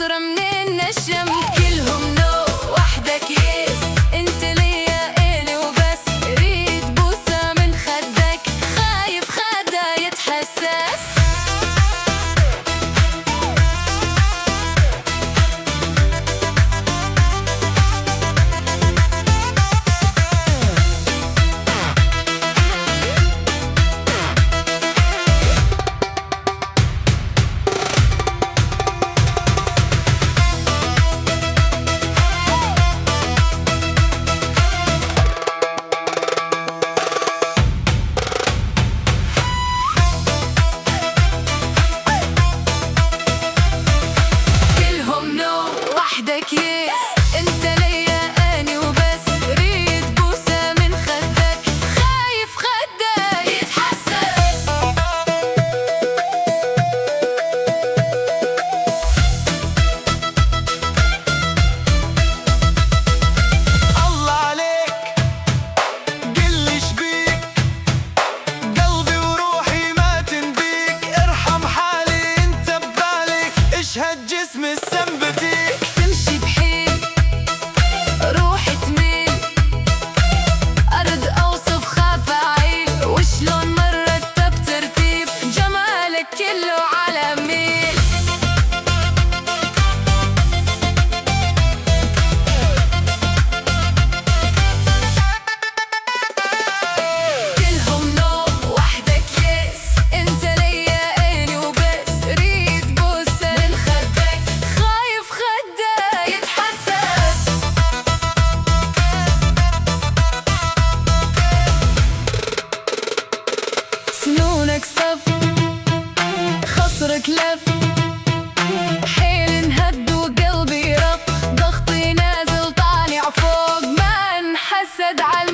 عطرة من النشم. كلهم نو وحدك يس، انت ليا الي وبس. ريد بوسة من خدك، خايف خدها يتحسس. وحدك يس، انت ليا اني وبس. ريد بوسة من خدك، خايف خدها يتحسس. الله عليك قلي شبيك، قلبي وروحي ما تنبيك. ارحم حالي انت ببالك، اشهد جسمي السنبتيك. تمشي بحيل روحي تميل، أرد أوصف خاف أعيل. وشلون مرتب ترتيب، جمالك كله على ميل. كلهم نو وحدك يس، انت ليا الي وبس. ريد بوسة من خدك، خايف خدها يتحسس. سنونك صف، خصرك لف. حيل انهد وقلبي رف، ضغطي نازل طالع فوق. ما انحسد على